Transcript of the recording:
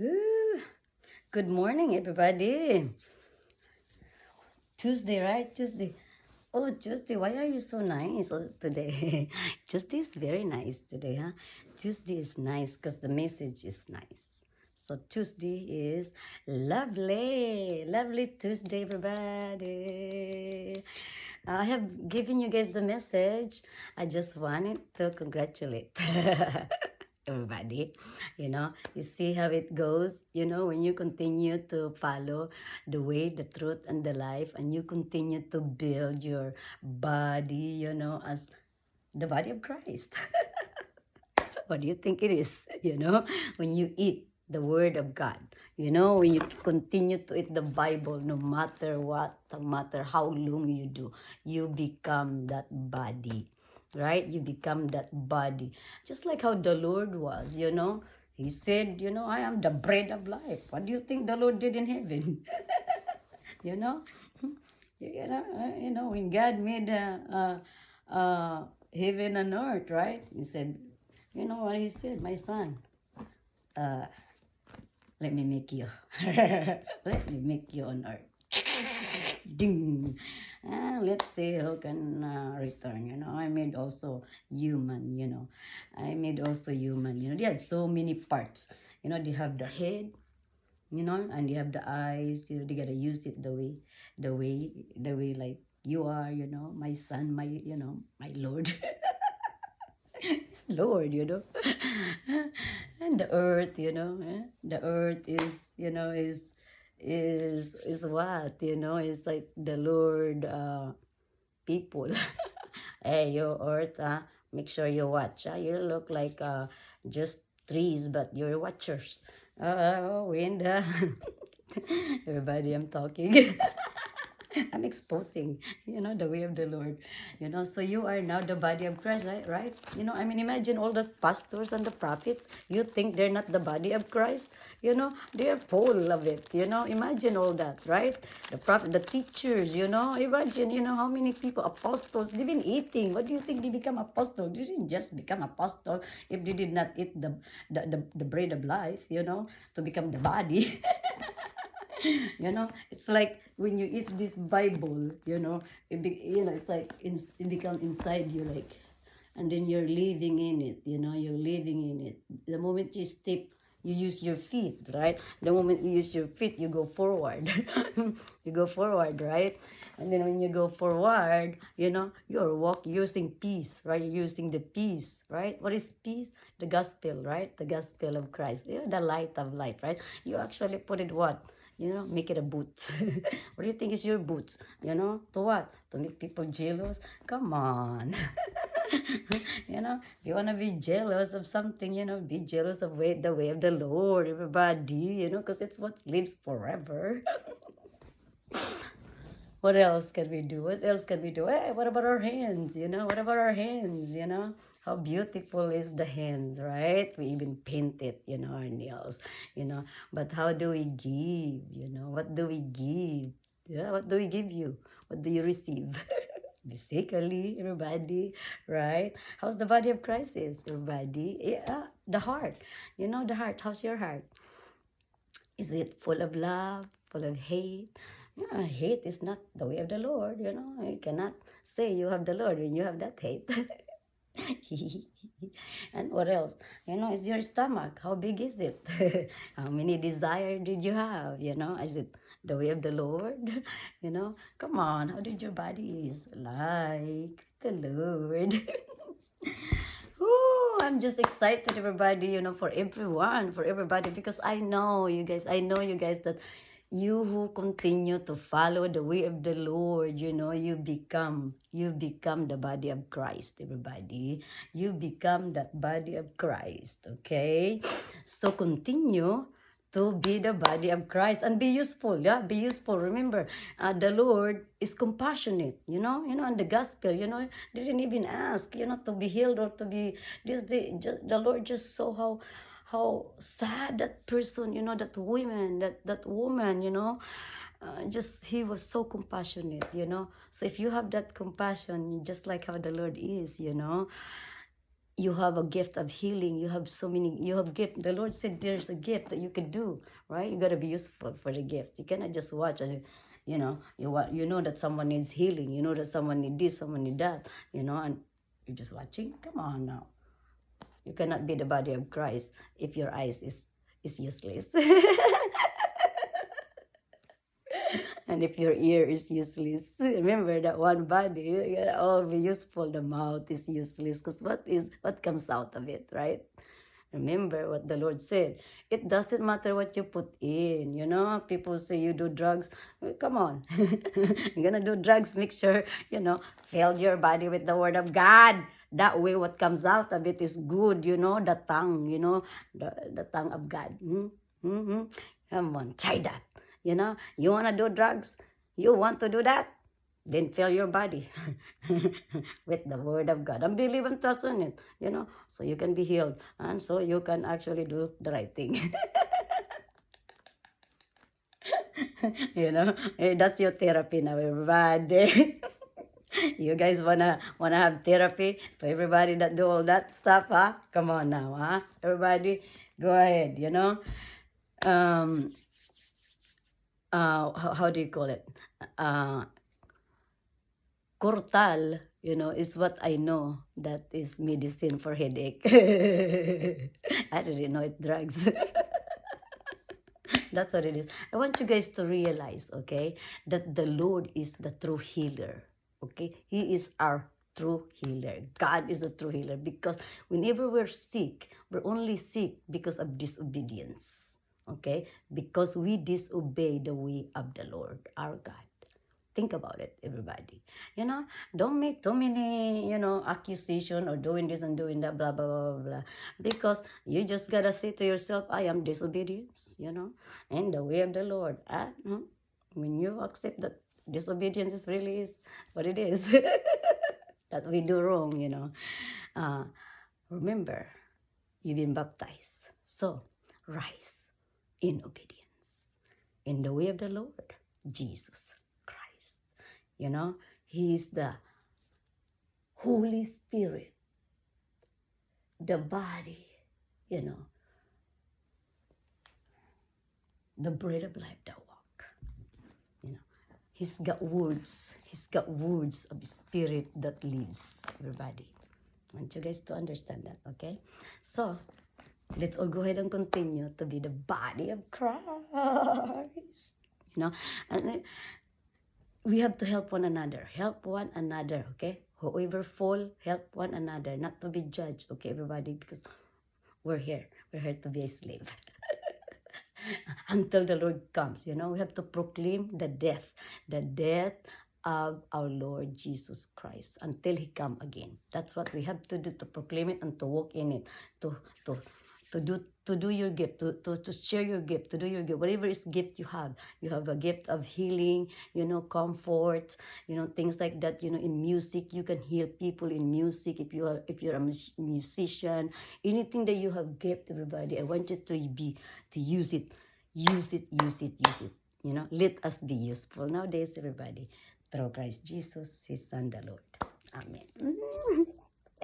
Ooh, good morning, everybody. Tuesday, right? Tuesday. Oh, Tuesday, why are you so nice today? Tuesday is very nice today, huh? Tuesday is nice because the message is nice. So Tuesday is lovely. Lovely Tuesday, everybody. I have given you guys the message. I just wanted to congratulate everybody. You see how it goes. When you continue to follow the way, the truth, and the life, and you continue to build your body, as the body of Christ. What do you think it is? When you eat the Word of God, when you continue to eat the Bible, no matter what, no matter how long you do, you become that body, right? You become that body. Just like how the Lord was, He said, I am the bread of life. What do you think the Lord did in heaven? you know? When God made heaven and earth, right? He said, you know what he said, my son? Uh, let me make you. Let me make you on earth. Ding. Let's see who can return. I made also human. I made also human. They had so many parts. They have the head. And they have the eyes. They gotta use it the way like you are. My son, my Lord. It's Lord. And the earth, the earth is what, it's like the Lord people. Hey, you earth, make sure you watch. You look like just trees, but you're watchers. Wind. Everybody, I'm talking. I'm exposing, the way of the Lord. So you are now the body of Christ, right? Imagine all the pastors and the prophets. You think they're not the body of Christ? They're full of it. Imagine all that, right? The prophet, the teachers, imagine, how many people, apostles, they've been eating. What do you think they become apostles? They didn't just become apostle if they did not eat the bread of life, to become the body. It's like when you eat this Bible, it's like it become inside you, like, and then you're living in it. You're living in it. The moment you step, you use your feet, right? The moment you use your feet, you go forward. You go forward, right? And then when you go forward, you're using peace, right? You're using the peace, right? What is peace? The gospel, right? The gospel of Christ. You're the light of life, right? You actually put it what? Make it a boot. What do you think is your boots? To what? To make people jealous? Come on. If you want to be jealous of something, be jealous of the way of the Lord, everybody, because it's what lives forever. What else can we do? What else can we do? Hey, what about our hands? What about our hands? How beautiful is the hands, right? We even paint it, our nails, But how do we give? What do we give? Yeah, what do we give you? What do you receive? Basically, everybody, right? How's the body of Christ is, everybody? Yeah, the heart. The heart. How's your heart? Is it full of love, full of hate? Yeah, hate is not the way of the Lord, You cannot say you have the Lord when you have that hate. And what else? Is your stomach. How big is it? How many desire did you have? Is it the way of the Lord? Come on, how did your body is like the Lord? Woo, I'm just excited, everybody, for everybody, because I know you guys, that you who continue to follow the way of the Lord, you become the body of Christ, everybody. You become that body of Christ, okay? So continue to be the body of Christ and be useful. Yeah, be useful. Remember, the Lord is compassionate. And the gospel. Didn't even ask. To be healed or to be this. The Lord just saw how sad that person. That woman. Just he was so compassionate. So if you have that compassion, just like how the Lord is. you have a gift of healing. You have so many, you have gift. The Lord said there's a gift that you can do, right? You got to be useful for the gift. You cannot just watch, you know, you know that someone needs healing. You know that someone need this, someone need that, you know, and you're just watching. Come on now. You cannot be the body of Christ if your eyes is useless. And if your ear is useless, remember that one body, you gotta all be useful. The mouth is useless because what comes out of it, right? Remember what the Lord said. It doesn't matter what you put in. You know, people say you do drugs. Come on. You're gonna do drugs, make sure, you know, fill your body with the word of God. That way what comes out of it is good, you know, the tongue, you know, the tongue of God. Come on, try that. You know, you wanna do drugs? You want to do that? Then fill your body with the word of God and believe and trust in it, you know, so you can be healed and so you can actually do the right thing. You know, that's your therapy now, everybody. You guys wanna have therapy to everybody that do all that stuff, huh? Come on now, huh? Everybody, go ahead, you know. How do you call it? Cortal, you know, is what I know that is medicine for headache. I didn't know it drugs. That's what it is. I want you guys to realize, okay, that the Lord is the true healer. Okay, He is our true healer. God is the true healer because whenever we're sick, we're only sick because of disobedience. Okay, because we disobey the way of the Lord, our God. Think about it, everybody. You know, don't make too many, you know, accusation or doing this and doing that, blah, blah, blah, blah, blah. Because you just got to say to yourself, I am disobedience, you know, in the way of the Lord. And when you accept that disobedience is really is what it is, that we do wrong, you know. Remember, you've been baptized. So, rise in obedience. In the way of the Lord, Jesus. You know, He is the Holy Spirit, the body, you know, the bread of life that walk. You know, He's got words. He's got words of spirit that lives, everybody. I want you guys to understand that, okay? So, let's all go ahead and continue to be the body of Christ. You know, and we have to help one another. Help one another, okay? Whoever fall, help one another. Not to be judged, okay, everybody? Because we're here. We're here to be a slave. Until the Lord comes, you know? We have to proclaim the death of our Lord Jesus Christ until He come again. That's what we have to do, to proclaim it and to walk in it, to do your gift, to share your gift, to do your gift, whatever is gift you have. You have a gift of healing, you know, comfort, you know, things like that. You know, in music, you can heal people in music. If you're a musician, anything that you have gift, everybody, I want you to use it. Use it. You know, let us be useful nowadays, everybody. Through Christ Jesus, His Son, the Lord. Amen.